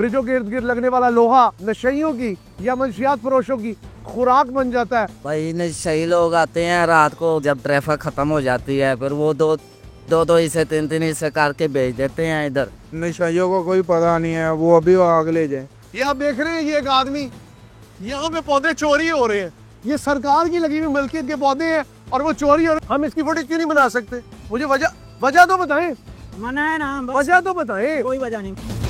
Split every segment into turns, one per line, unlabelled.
ब्रिजों के इर्द गिर्द लगने वाला लोहा नशइयों की या मंशियात फरोशों की खुराक बन जाता है।
भाई नशे लोग आते हैं रात को जब ट्रैफिक खत्म हो जाती है, फिर वो दो हिस्से तीन हिस्से करके भेज देते हैं इधर।
नशाइयों को कोई पता नहीं है, वो अभी आग ले जाए।
ये आप देख रहे हैं, ये एक आदमी, यहाँ पे पौधे चोरी हो रहे हैं। ये सरकार की लगी हुई मिल्कियत के पौधे हैं और वो चोरी हो रहे हैं। हम इसकी फुटेज क्यों नहीं बना सकते? मुझे वजह तो बताएं।
मना है ना,
वजह तो बताएं।
कोई वजह नहीं।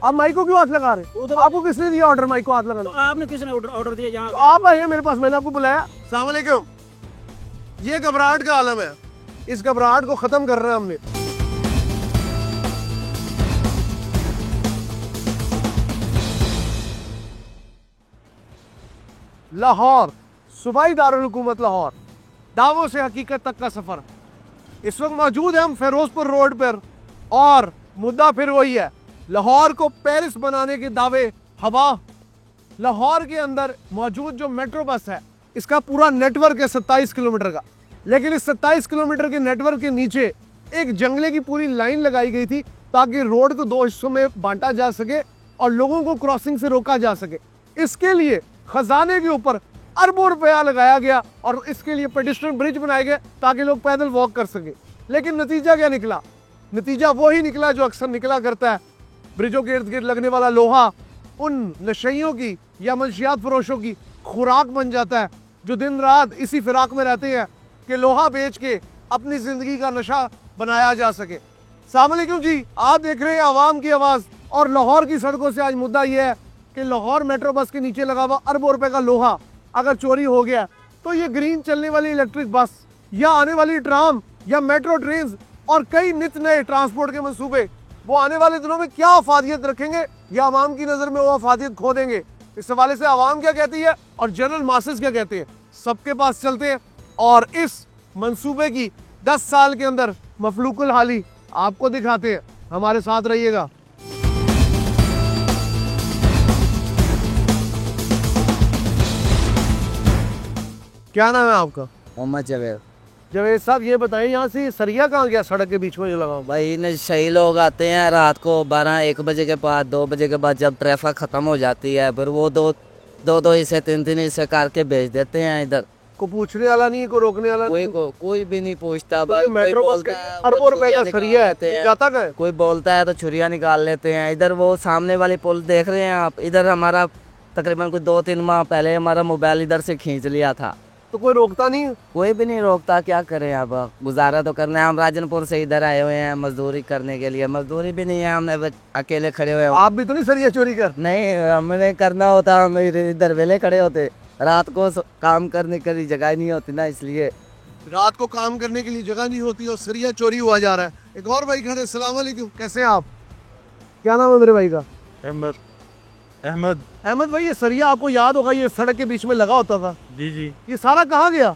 आप माइक को क्यों हाथ लगा रहे हैं?
तो
आपको किसने दिया ऑर्डर माइक को हाथ लगाना?
तो आपने किसने ऑर्डर दिया? जहाँ
आप आए हैं मेरे पास, मैंने आपको बुलाया। अस्सलाम वालेकुम। ये घबराहट का आलम है, इस घबराहट को खत्म कर रहे हैं हमने। लाहौर, सूबाई दारुल हुकूमत लाहौर, दावों से हकीकत तक का सफर। इस वक्त मौजूद है हम फिरोजपुर रोड पर और मुद्दा फिर वही है, लाहौर को पेरिस बनाने के दावे हवा। लाहौर के अंदर मौजूद जो मेट्रो बस है, इसका पूरा नेटवर्क है 27 किलोमीटर का, लेकिन इस 27 किलोमीटर के नेटवर्क के नीचे एक जंगले की पूरी लाइन लगाई गई थी ताकि रोड को दो हिस्सों में बांटा जा सके और लोगों को क्रॉसिंग से रोका जा सके। इसके लिए खजाने के ऊपर अरबों रुपया लगाया गया और इसके लिए पेडिस्ट्रियन ब्रिज बनाए गए ताकि लोग पैदल वॉक कर सके। लेकिन नतीजा क्या निकला? नतीजा वही निकला जो अक्सर निकला करता है। ब्रिजों के इर्द गिर्द लगने वाला लोहा उन नशइयों की या मंशियात फरोशों की खुराक बन जाता है, जो दिन रात इसी फिराक में रहते हैं कि लोहा बेच के अपनी जिंदगी का नशा बनाया जा सके। अस्सलाम वालेकुम जी, आप देख रहे हैं आवाम की आवाज़ और लाहौर की सड़कों से आज मुद्दा यह है कि लाहौर मेट्रो बस के नीचे लगा हुआ अरबों रुपए का लोहा अगर चोरी हो गया तो ये ग्रीन चलने वाली इलेक्ट्रिक बस या आने वाली ट्राम या मेट्रो ट्रेन और कई नित नए ट्रांसपोर्ट के मंसूबे वो आने वाले दिनों में क्या अफादियत रखेंगे या आवाम की नज़र में वो अफादियत खो देंगे? इस हवाले से आवाम क्या कहती है और जनरल मासेस क्या कहते हैं, सबके पास चलते हैं और इस मंसूबे की 10 साल के अंदर मफलूकुल हाली आपको दिखाते हैं। हमारे साथ रहिएगा। क्या नाम है आपका?
मोहम्मद जवेद।
जवेद साहब, ये बताइए यहाँ से सरिया कहाँ गया सड़क के बीच में जो लगा?
भाई नशे लोग आते हैं रात को 12-1 बजे के बाद 2 बजे के बाद जब ट्रैफिक खत्म हो जाती है, फिर वो दो हिस्से तीन हिस्से करके भेज देते हैं इधर।
को पूछने वाला नहीं, को रोकने वाला
कोई भी नहीं पूछता।
मेट्रो बस अरबों रुपए का सरिया है, जाता क्या है?
कोई बोलता है तो छुरिया निकाल लेते हैं। इधर वो सामने वाली पुल देख रहे हैं आप, इधर हमारा तकरीबन कुछ 2-3 माह पहले हमारा मोबाइल इधर से खींच लिया था।
तो कोई रोकता नहीं?
कोई भी नहीं रोकता, क्या करें अब, गुजारा तो करना है। हम राजनपुर से इधर आए हुए हैं मजदूरी करने के लिए, मजदूरी भी नहीं है, हमने अकेले खड़े हुए हैं।
आप भी तो नहीं सरिया चोरी कर?
नहीं, हमने करना होता हम इधर वेले खड़े होते, रात को काम करने के लिए जगह नहीं होती ना, इसलिए
रात को काम करने के लिए जगह नहीं होती और सरिया चोरी हुआ जा रहा है। एक और भाई खड़े, अस्सलाम वालेकुम, कैसे हैं आप? क्या नाम है मेरे भाई का? अहमद भाई, ये सरिया आपको याद होगा, ये सड़क के बीच में लगा होता था।
जी जी।
ये सारा कहाँ गया?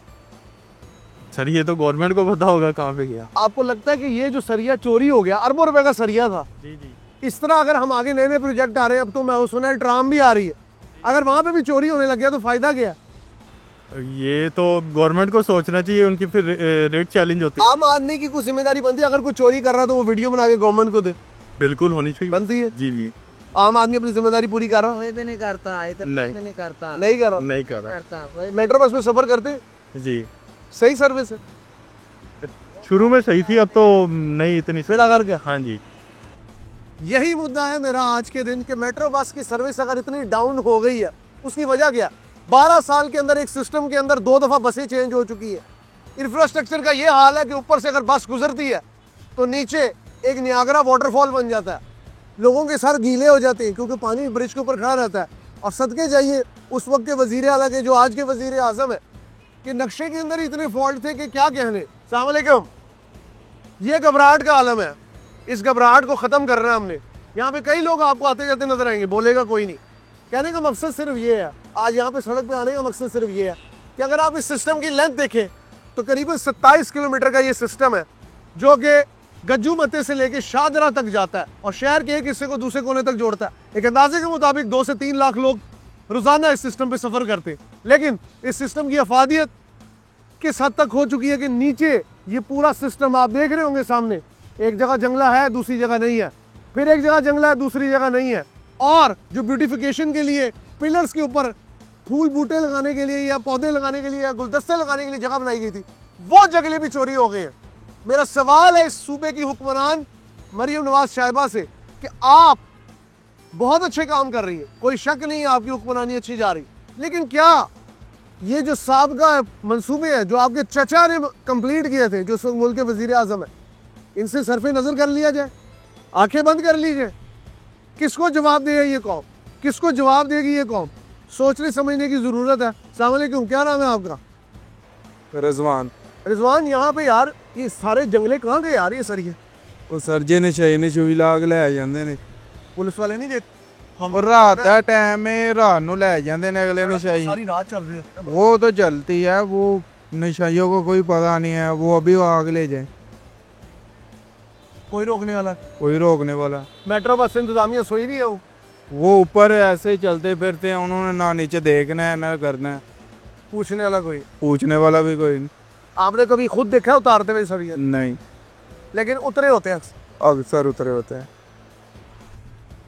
सर ये तो गवर्नमेंट को पता होगा कहाँ पे गया।
आपको लगता है कि ये जो सरिया चोरी हो गया, अरबों रुपए का सरिया था?
जी जी।
इस तरह अगर हम आगे नए नए प्रोजेक्ट आ रहे हैं, अब तो मैं सुना है ट्राम भी आ रही है, अगर वहाँ पे भी चोरी होने लग गया तो फायदा क्या?
ये तो गवर्नमेंट को सोचना चाहिए, उनकी फिर रेट चैलेंज होती है।
आम आदमी की कुछ जिम्मेदारी बनती है, अगर कोई चोरी कर रहा है तो वो वीडियो बना के गवर्नमेंट को दे।
बिल्कुल होनी चाहिए,
बनती है।
जी जी।
आम आदमी अपनी जिम्मेदारी पूरी कर रहा है?
कोई भी नहीं करता,
नहीं
करता,
नहीं कर रहा।
नहीं कर रहा।
मेट्रो बस में सफर करते?
जी।
सही सर्विस है?
शुरू में सही थी, अब तो नहीं इतनी।
फिर अगर क्या?
हाँ जी।
यही मुद्दा है मेरा आज के दिन कि मेट्रो बस की सर्विस अगर इतनी डाउन हो गई है, उसकी वजह क्या? 12 साल के अंदर एक सिस्टम के अंदर 2 दफ़ा बसें चेंज हो चुकी है। इंफ्रास्ट्रक्चर का ये हाल है कि ऊपर से अगर बस गुजरती है तो नीचे एक नियाग्रा वाटरफॉल बन जाता है, लोगों के सर गीले हो जाते हैं क्योंकि पानी ब्रिज के ऊपर खड़ा रहता है। और सदके जाइए उस वक्त के वजीर आला के, जो आज के वजीर आजम है, कि नक्शे के अंदर इतने फॉल्ट थे कि क्या कहने। अस्सलाम वालेकुम। ये घबराहट का आलम है, इस घबराहट को ख़त्म करना है हमने। यहाँ पे कई लोग आपको आते जाते नजर आएंगे, बोलेगा कोई नहीं। कहने का मकसद सिर्फ ये है, आज यहाँ पे सड़क पे आने का मकसद सिर्फ ये है कि अगर आप इस सिस्टम की लेंथ देखें तो करीबन 27 किलोमीटर का ये सिस्टम है, जो कि गज्जू मत्ते से लेके शाहजरा तक जाता है और शहर के एक हिस्से को दूसरे कोने तक जोड़ता है। एक अंदाजे के मुताबिक 2 से 3 लाख लोग रोजाना इस सिस्टम पे सफर करते हैं। लेकिन इस सिस्टम की अफादियत किस हद तक हो चुकी है कि नीचे ये पूरा सिस्टम आप देख रहे होंगे सामने, एक जगह जंगला है दूसरी जगह नहीं है। फिर एक जगह जंगल है, दूसरी जगह नहीं है। और जो ब्यूटिफिकेशन के लिए पिलर्स के ऊपर फूल बूटे लगाने के लिए या पौधे लगाने के लिए या गुलदस्ते लगाने के लिए जगह बनाई गई थी, वो जगह भी चोरी हो गई है। मेरा सवाल है इस सूबे की हुक्मरान मरियम नवाज साहिबा से कि आप बहुत अच्छे काम कर रही है, कोई शक नहीं है आपकी हुक्मरानी अच्छी जा रही, लेकिन क्या ये जो साबका मंसूबे हैं जो आपके चचा ने कंप्लीट किए थे, जो इस वक्त मुल्क के वजीर आजम है, इनसे सरफे नज़र कर लिया जाए, आंखें बंद कर लीजिए? किसको जवाब देगा ये कौम? किसको जवाब देगी ये कौम? सोचने समझने की ज़रूरत है। अस्सलाम वालेकुम, क्या नाम है आपका?
रिजवान।
रिजवान, यहाँ पे यार ये सारे जंगले कहाँ गए यार? ये सर ये
ਉਹ ਸਰਜੇ ਨੇ ਛੇ ਨੇ ਛੁਈ ਲਾ ਕੇ ਲੈ ਜਾਂਦੇ ਨੇ।
पुलिस वाले नहीं देते?
ਉਹ ਰਾਤ ਦਾ ਟਾਈਮ ਹੈ, ਰਾਤ ਨੂੰ ਲੈ ਜਾਂਦੇ ਨੇ अगले नशाई।
सारी रात चल रही है।
वो तो चलती है, वो नशाइयों को कोई पता नहीं है, वो अभी आग ले जाए,
कोई रोकने वाला?
कोई रोकने वाला।
मेट्रो बस इंतजामिया सोई नहीं है
वो ऊपर ऐसे ही चलते फिरते हैं, उन्होंने ना नीचे देखना है ना करना है,
पूछने वाला कोई?
पूछने वाला भी कोई
आपने कभी खुद देखा है उतारते हुए सर ये?
नहीं।
लेकिन उतरे होते हैं अक्सर।
अक्सर उतरे होते हैं।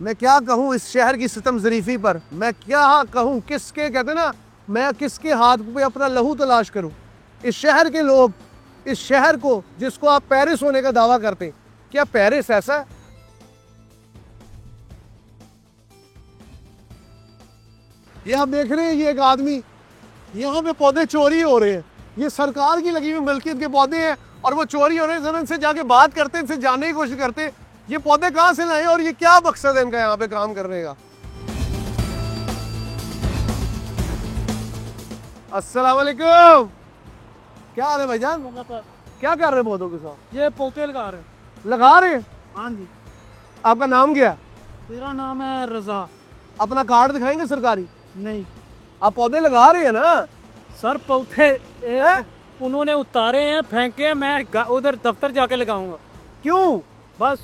मैं क्या कहूँ इस शहर की सितम ज़रीफ़ी पर, मैं क्या कहूँ, किसके कहते ना, मैं किसके हाथ पे अपना लहू तलाश करूँ? इस शहर के लोग, इस शहर को जिसको आप पेरिस होने का दावा करते हैं, क्या पेरिस ऐसा है? ये आप देख रहे हैं, ये एक आदमी, यहाँ पे पौधे चोरी हो रहे हैं, ये सरकार की लगी हुई मिल्कियत के पौधे हैं और वो चोरी हो रहे हैं। जरा इनसे जाके बात करते हैं, इनसे जानने की कोशिश करते हैं ये पौधे कहाँ से लाए और ये क्या मकसद है इनका यहाँ पे काम करने का। अस्सलाम वालेकुम, क्या हाल है भाईजान? क्या कर रहे हैं पौधों के साथ?
ये पौधे लगा रहे हैं।
लगा रहे हैं?
हाँ जी।
आपका नाम क्या है?
मेरा नाम है रजा।
अपना कार्ड दिखाएंगे सरकारी?
नहीं
आप पौधे लगा रहे हैं ना?
सर, पौधे उन्होंने उतारे हैं, फेंके हैं, मैं उधर दफ्तर जाके लगाऊंगा।
क्यों?
बस।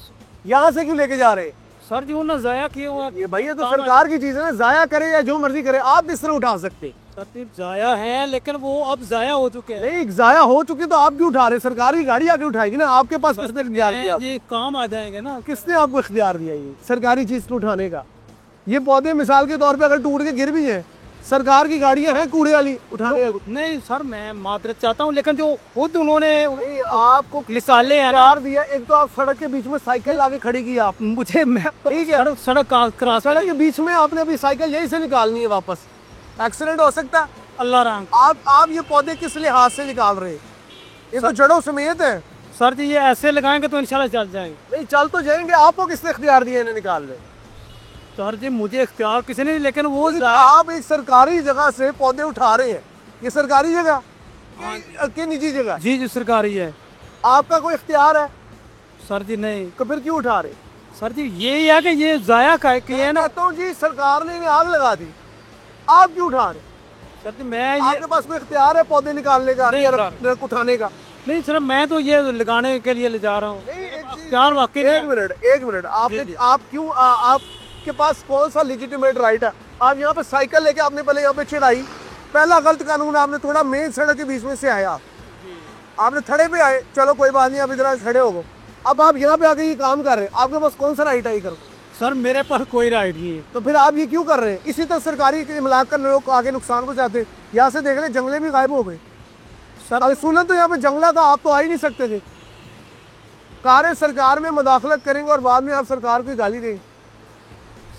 यहाँ से क्यों लेके जा रहे हैं?
सर जी उन्होंने ज़ाया किए हुआ।
ये भाई ये तो सरकार की चीज है ना, जाया करे या जो मर्जी करे, आप इस तरह उठा सकते हैं।
सर जी ज़ाया है, लेकिन वो अब ज़ाया हो चुके हैं।
नहीं, जाया हो चुके तो आप क्यों उठा रहे? सरकार की गाड़ी आके उठाएगी ना, आपके पास किसने इख्तियार दिया?
ये काम आ जाएंगे ना।
किसने आपको इख्तियार दिया ये सरकारी चीज को उठाने का? ये पौधे मिसाल के तौर पे अगर टूट के गिर भी जाए, सरकार की गाड़ियां हैं कूड़े वाली उठाने का?
नहीं सर, मैं मादरत चाहता हूँ, लेकिन जो खुद उन्होंने
आपको
लिसाले हैं ना,
इख्तियार दिया। एक तो आप सड़क के बीच में साइकिल आके खड़ी की आप,
मुझे मैं
ठीक है,
सड़क क्रॉस
सड़क के बीच में आपने अभी साइकिल यहीं से निकालनी है वापस, एक्सीडेंट हो सकता है।
अल्लाह राम।
आप ये पौधे किस लिहाज से निकाल रहे हैं? ये तो जड़ों समेत है।
सर जी ये ऐसे लगाएंगे तो इंशाल्लाह चल जाएंगे।
नहीं चल तो जाएंगे, आपको किसने इख्तियार दिया इन्हें निकाल रहे?
सर जी मुझे इख्तियार किसी ने, लेकिन वो
आप एक सरकारी जगह से पौधे उठा रहे हैं, ये सरकारी जगह कि निजी जगह?
जी जी सरकारी है।
आपका कोई इख्तियार है?
सर जी नहीं।
तो फिर क्यों उठा रहे?
सर जी यही है कि ये ज़ाया किए है ना।
कहता हूँ जी सरकार ने इन्हें आग लगा दी, आप क्यों उठा रहे?
सर जी मैं ये
आपके पास कोई इख्तियार है पौधे निकालने का
नहीं,
या रख उठाने का?
नहीं सर, मैं तो ये लगाने के लिए ले जा रहा हूँ।
नहीं, एक चीज-
इख्तियार वाकई
एक मिनट आपने, आप क्यों आपके पास कौन सा लेजिटिमेट राइट है? आप यहाँ पे साइकिल लेके आपने पहले यहाँ पे चढ़ाई, पहला गलत कानून आपने थोड़ा मेन सड़क के बीच में से आया, आपने थड़े पे आए, चलो कोई बात नहीं, आप इधर खड़े हो गए, अब आप यहाँ पे आके ये काम कर रहे हैं, आपके पास कौन सा राइट है ये करो?
सर मेरे पास कोई राइट नहीं है।
तो फिर आप ये क्यों कर रहे हैं? इसी तरह सरकारी के मिलाक कर लोग आगे नुकसान को चाहते हैं। यहाँ से देख रहे जंगले भी गायब हो गए। सर अगर सुना तो यहाँ पे जंगला था, आप तो आ ही नहीं सकते थे। कारें सरकार में मुदाखलत करेंगे और बाद में आप सरकार को गाली देंगे।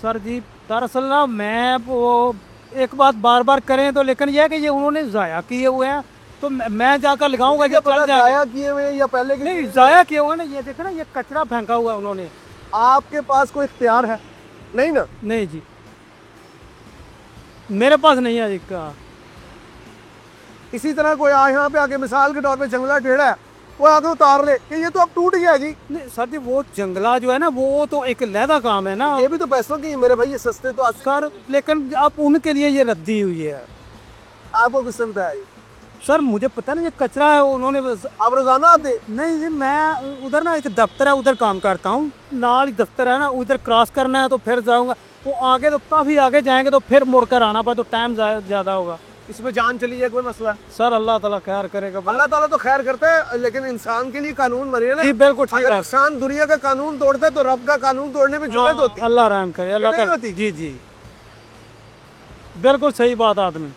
सर जी दरअसल ना मैं वो एक बात बार बार करें तो, लेकिन यह है कि ये उन्होंने ज़ाया किए हुए हैं, तो मैं जाकर लगाऊंगा जब चल जाएगा।
जाया किए हुए या पहले के?
नहीं ज़ाया किए हुए ना, ये देखे ना, ये कचरा फेंका हुआ है उन्होंने।
आपके पास कोई इख्तियार है? नहीं ना?
नहीं जी मेरे पास नहीं है इसका।
इसी तरह कोई यहाँ पे आके मिसाल के तौर पे जंगला टेढ़ा है, वो आगे उतार ले कि ये तो अब टूट गया जी।
नहीं सर जी वो जंगला जो है ना, वो तो एक लहदा काम है ना।
ये भी तो पैसों की मेरे भाई, ये सस्ते तो
सर लेकिन अब उनके लिए ये रद्दी हुई है।
आपको किसने बताया?
सर मुझे पता नहीं, ये कचरा है उन्होंने
आप रोजाना आते?
नहीं जी मैं उधर ना एक दफ्तर है, उधर काम करता हूँ, नाल ही दफ्तर है ना, उधर क्रॉस करना है तो फिर जाऊँगा, वो आगे तो काफ़ी आगे जाएंगे तो फिर मुड़ कर आना पड़ा तो टाइम ज़्यादा होगा।
इसमें जान चली जाए कोई मसला है?
सर अल्लाह ताला खैर करेगा।
अल्लाह ताला तो खैर करता है, लेकिन इंसान के लिए कानून बने ना।
जी बिल्कुल ठीक
अगर
है।
इंसान दुनिया का कानून तोड़ता है तो रब का कानून तोड़ने में जुर्रत होती है।
अल्लाह रहम करे, अल्लाह
नहीं
करे।
होती।
जी जी बिल्कुल सही बात आदमी।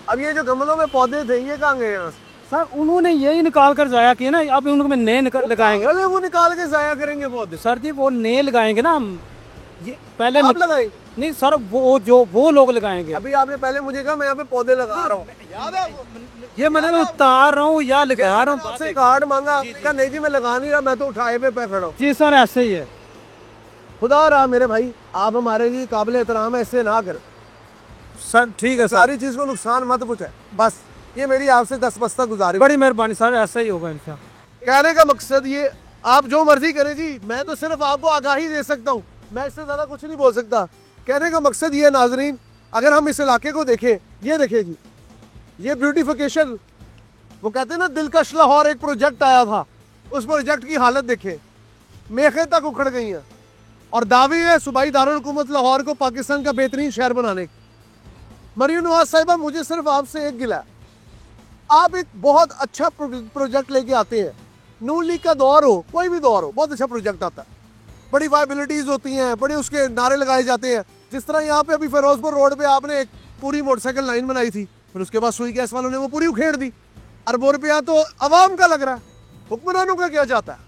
अब ये जो गमलों में पौधे थे ये कहाँ गए यहाँ से?
सर उन्होंने यही निकाल कर जाया किया ना, अब उनको नए लगाएंगे।
अरे वो निकाल के जाया करेंगे पौधे।
सर जी वो नए लगाएंगे ना हम, ये पहले
आप लगाए?
नहीं सर, वो लोग लगाएंगे।
अभी आपने पहले मुझे कहा मैं यहाँ पे पौधे लगा रहा हूँ, याद है आपको?
ये मतलब उतार रहा हूँ या लगा रहा हूँ।
आपसे कार्ड मांगा, कहा नहीं जी मैं लगा नहीं रहा, मैं तो उठाए पे खड़ा हूँ।
जी सर ऐसे ही है।
खुदा रहा मेरे भाई, आप हमारे लिए काबिल एहतराम है, ऐसे ना करें।
सर ठीक है सर,
सारी चीज को नुकसान मत पूछे, बस ये मेरी आपसे दस्तबस्ता गुजारिश।
बड़ी मेहरबानी सर, ऐसा ही होगा इंशाल्लाह।
कहने का मकसद ये, आप जो मर्जी करें जी, मैं तो सिर्फ आपको आगाही दे सकता हूँ, मैं इससे ज़्यादा कुछ नहीं बोल सकता। कहने का मकसद ये नाजरीन, अगर हम इस इलाके को देखें, ये देखें जी, ये ब्यूटिफिकेशन, वो कहते हैं ना दिलकश लाहौर एक प्रोजेक्ट आया था, उस प्रोजेक्ट की हालत देखें, मेखें तक उखड़ गई हैं और दावे है सूबाई दारुल हुकूमत लाहौर को पाकिस्तान का बेहतरीन शहर बनाने की। मरियम नवाज साहिबा, मुझे सिर्फ आपसे एक गिला है, आप एक बहुत अच्छा प्रोजेक्ट लेके आते हैं, नून लीग का दौर हो, कोई भी दौर हो, बहुत अच्छा प्रोजेक्ट आता है, बड़ी वायबिलिटीज़ होती हैं, बड़े उसके नारे लगाए जाते हैं। जिस तरह यहाँ पे अभी फिरोजपुर रोड पे आपने एक पूरी मोटरसाइकिल लाइन बनाई थी, फिर उसके बाद सुई गैस वालों ने वो पूरी उखेड़ दी, अरबों रुपया तो आवाम का लग रहा है, हुक्मरानों का क्या जाता है?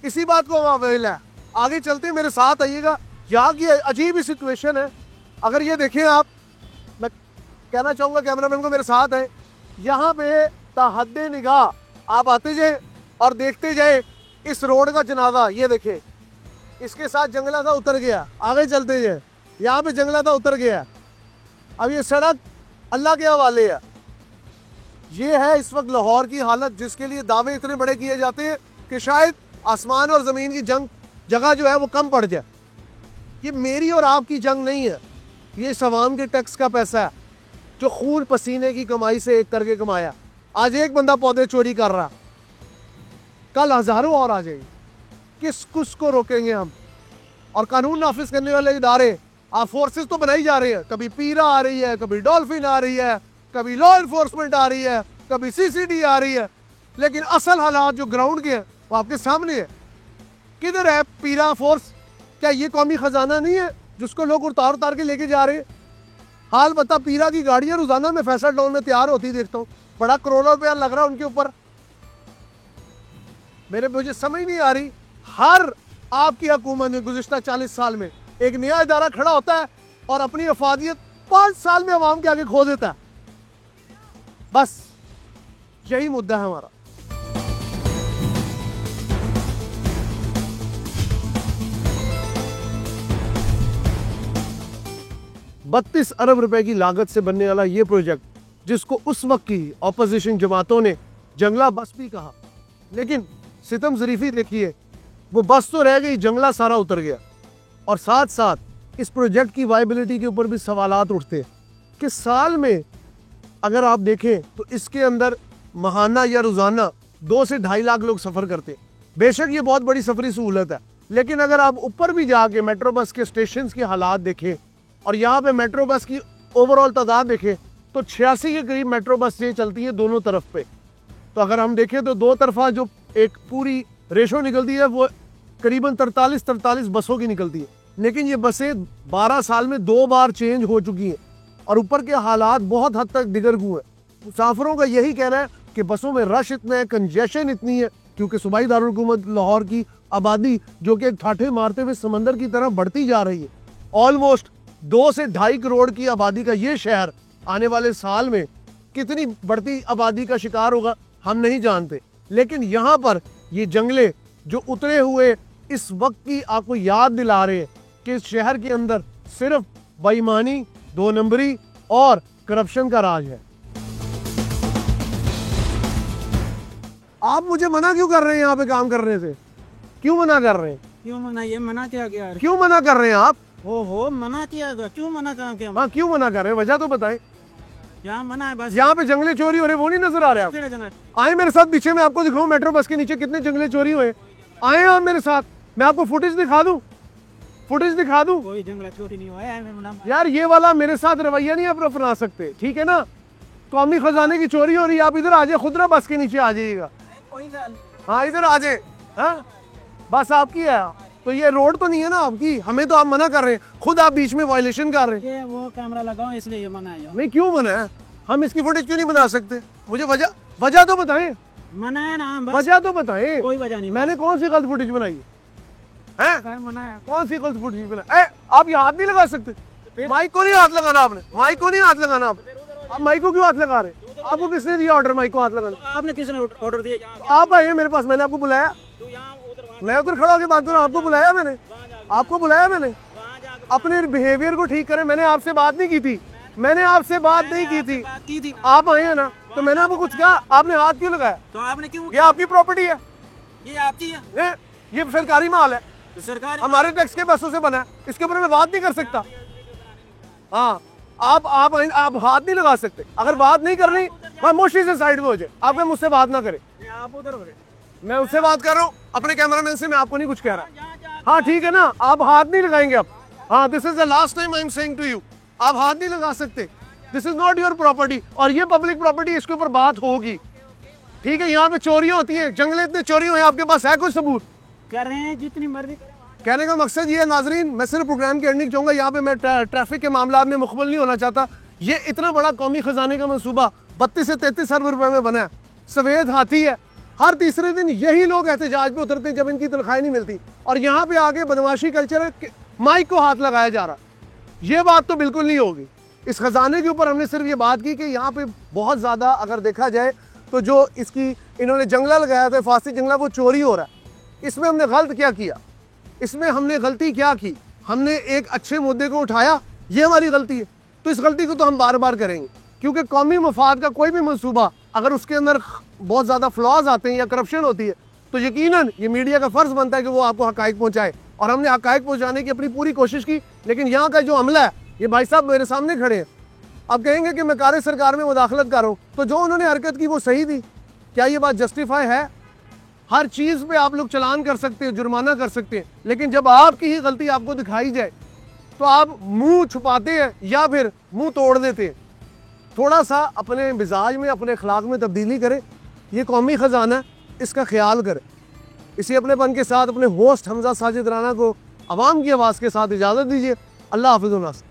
इसी बात को हम अवेल है। आगे चलते हैं, मेरे साथ आइएगा। यहाँ की अजीब ही सिचुएशन है, अगर ये देखें आप, मैं कहना चाहूँगा कैमरामैन को मेरे साथ है, यहाँ पे ताहद्दे निगाह आप आते जाए और देखते जाए इस रोड का जनाजा। ये देखे, इसके साथ जंगला था उतर गया, आगे चलते जाए, यहाँ पे जंगला था उतर गया। अब ये सड़क अल्लाह के हवाले है। ये है इस वक्त लाहौर की हालत, जिसके लिए दावे इतने बड़े किए जाते हैं कि शायद आसमान और ज़मीन की जगह जो है वो कम पड़ जाए। ये मेरी और आपकी जंग नहीं है, ये इस अवाम के टैक्स का पैसा है जो खून पसीने की कमाई से एक करके कमाया। आज एक बंदा पौधे चोरी कर रहा, कल हजारों और आ जाएंगे। किस को रोकेंगे हम? और कानून नाफिज करने वाले इदारे, आप फोर्सेस तो बनाई जा रही है, कभी पीरा आ रही है, कभी डॉल्फिन आ रही है, कभी लॉ इन्फोर्समेंट आ रही है, कभी सीसीडी आ रही है, लेकिन असल हालात जो ग्राउंड के हैं वो आपके सामने है। किधर है पीरा फोर्स? क्या ये कौमी खजाना नहीं है जिसको लोग उतार उतार के लेके जा रहे हैं? हाल बता, पीरा की गाड़ियां रोजाना में फैसल टाउन में तैयार होती देखता हूँ, बड़ा करोड़ों रुपया लग रहा है उनके ऊपर। मुझे समझ नहीं आ रही, हर आपकी हुकूमत में गुज़िश्ता 40 साल में एक नया इदारा खड़ा होता है और अपनी अफादियत 5 साल में अवाम के आगे खो देता है। बस यही मुद्दा है हमारा। 32 अरब रुपए की लागत से बनने वाला ये प्रोजेक्ट, जिसको उस वक्त की ऑपोजिशन जमातों ने जंगला बस भी कहा, लेकिन सितम ज़रीफ़ी देखिए, वो बस तो रह गई, जंगला सारा उतर गया। और साथ साथ इस प्रोजेक्ट की वायबिलिटी के ऊपर भी सवालात उठते हैं कि साल में अगर आप देखें तो इसके अंदर महाना या रोज़ाना 2 से 2.5 लाख लोग सफ़र करते हैं। बेशक ये बहुत बड़ी सफरी सहूलत है, लेकिन अगर आप ऊपर भी जाके मेट्रो बस के स्टेशन के हालात देखें और यहाँ पे मेट्रो बस की ओवरऑल तादाद देखें तो 86 के करीब मेट्रो बस ये चलती है दोनों तरफ पे। तो अगर हम देखें तो दो तरफा जो एक पूरी रेशो निकलती है वो करीबन 43 बसों की निकलती है, लेकिन ये बसें 12 साल में 2 बार चेंज हो चुकी हैं और ऊपर के हालात बहुत हद तक दिगर हुए हैं। मुसाफिरों का यही कहना है कि बसों में रश इतना है, कंजेशन इतनी है, क्योंकि सूबाई दारुल हुकूमत लाहौर की आबादी जो कि ठाठे मारते हुए समंदर की तरफ बढ़ती जा रही है। ऑलमोस्ट 2 से 2.5 करोड़ की आबादी का ये शहर आने वाले साल में कितनी बढ़ती आबादी का शिकार होगा हम नहीं जानते, लेकिन यहाँ पर ये जंगले जो उतरे हुए इस वक्त की आपको याद दिला रहे हैं कि इस शहर के अंदर सिर्फ बेईमानी, 2 नंबरी और करप्शन का राज है। आप मुझे मना क्यों कर रहे हैं यहाँ पे काम करने से? क्यों मना कर रहे हैं?
क्यों मना? ये मना किया गया?
क्यों मना कर रहे हैं आप?
ओहो, मना किया गया? क्यों मना किया?
हाँ, क्यों मना कर रहे हैं? वजह तो बताएं।
यहाँ मना है बस।
यहाँ पे जंगले चोरी हो रहे, वो नहीं नजर आ रहे आप? आए मेरे साथ पीछे, मैं आपको दिखाऊं मेट्रो बस के नीचे कितने जंगले चोरी हुए। आए आप मेरे साथ, मैं आपको फुटेज दिखा दूं। फुटेज दिखा दूं?
कोई जंगल छोटी नहीं हुआ है
यार ये वाला मेरे साथ रवैया नहीं आप अपना सकते, ठीक है ना? कौमी खजाने की चोरी हो रही है, आप इधर आ जाए, खुद ना बस के नीचे आ जाइएगा। हाँ इधर आ जाए, हाँ बस आपकी है। तो ये रोड तो नहीं है ना आपकी, हमें तो आप मना कर रहे हैं, खुद आप बीच में वायलेशन कर रहे हैं।
ये वो कैमरा लगाओ इसलिए ये मना है।
नहीं क्यों मना है? हम इसकी फुटेज क्यों नहीं बना सकते? मुझे वजह तो बताएं,
मना है ना बस।
वजह तो बताएं।
कोई वजह नहीं।
मैंने कौन सी गलत फुटेज बनाई है?
मना है।
कौन सी गलत फुटेज बनाई? आप ये हाथ नहीं लगा सकते, माइक को नहीं हाथ लगाना आपने, माइक को नहीं हाथ लगाना आप माइक को क्यों हाथ लगा रहे? आपको किसने दिया ऑर्डर माइक को हाथ लगाना?
आपने किसने ऑर्डर दिया?
आप आए मेरे पास, मैंने आपको बुलाया? मैं उधर खड़ा होकर बात कर रहा हूँ, आपको बुलाया मैंने? आपको बुलाया मैंने? अपने बिहेवियर को ठीक करें। मैंने आपसे बात नहीं की थी, मैंने आपसे बात नहीं की थी। आप आए हैं ना, तो मैंने आपको कुछ कहा, आपने हाथ क्यों लगाया?
तो आपने क्यों?
ये आपकी प्रॉपर्टी है,
ये आपकी है,
ये सरकारी माल है,
सरकार
हमारे टैक्स के पैसों से बना है, इसके ऊपर मैं बात नहीं कर सकता। हाँ आप हाथ नहीं लगा सकते। अगर बात नहीं करनी, खामोशी से साइड में हो जाए, आप मुझसे बात ना करें।
आप उधर हो।
मैं उससे बात कर रहा हूँ, अपने कैमरामैन से, मैं आपको नहीं कुछ कह रहा। हाँ ठीक है ना, आप हाथ नहीं लगाएंगे अब। हाँ this is the last time I am saying to you, आप हाथ नहीं लगा सकते। This is not your property, और ये पब्लिक प्रॉपर्टी, इसके ऊपर बात होगी, ठीक है? यहाँ पे चोरियां होती है, जंगले इतने चोरी हुए, आपके पास है कुछ सबूत?
कर रहे हैं जितनी मर्जी।
कहने का मकसद ये है नाजरीन, मैं सिर्फ प्रोग्राम की एंडिंग चाहूँगा, यहाँ पे मैं ट्रैफिक के मामला में मुकम्मल नहीं होना चाहता। ये इतना बड़ा कौमी खजाने का मनसूबा 32 से 33 अरब रुपए में बना है, सफ़ेद हाथी है। हर तीसरे दिन यही लोग एहतजाज पे उतरते हैं जब इनकी तनख्वाहें नहीं मिलती, और यहाँ पे आगे बदमाशी कल्चर है, माइक को हाथ लगाया जा रहा। ये बात तो बिल्कुल नहीं होगी। इस खजाने के ऊपर हमने सिर्फ ये बात की कि यहाँ पे बहुत ज़्यादा अगर देखा जाए तो जो इसकी इन्होंने जंगला लगाया था, फांसी जंगला, वो चोरी हो रहा है। इसमें हमने गलत क्या किया? इसमें हमने गलती क्या की? हमने एक अच्छे मुद्दे को उठाया, ये हमारी गलती है। तो इस गलती को तो हम बार बार करेंगे, क्योंकि कौमी मफाद का कोई भी मंसूबा अगर उसके अंदर बहुत ज़्यादा फ्लॉज आते हैं या करप्शन होती है, तो यकीनन ये मीडिया का फ़र्ज़ बनता है कि वो आपको हक़ाइक़ पहुँचाए, और हमने हक़ाइक़ पहुँचाने की अपनी पूरी कोशिश की। लेकिन यहाँ का जो अमला है, ये भाई साहब मेरे सामने खड़े हैं, अब कहेंगे कि मैं कार सरकार में मुदाखलत कर रहा हूँ, तो जो उन्होंने हरकत की वो सही थी? क्या ये बात जस्टिफाई है? हर चीज़ पे आप लोग चलान कर सकते हैं, जुर्माना कर सकते हैं, लेकिन जब आपकी ही गलती आपको दिखाई जाए तो आप मुंह छुपाते हैं या फिर मुंह तोड़ देते हैं। थोड़ा सा अपने मिजाज में, अपने अखलाक में तब्दीली करें। ये कौमी ख़जाना है, इसका ख्याल करें। इसी अपनेपन के साथ अपने होस्ट हमजा साजिद राना को आवाम की आवाज़ के साथ इजाज़त दीजिए। अल्लाह हाफ़िज़।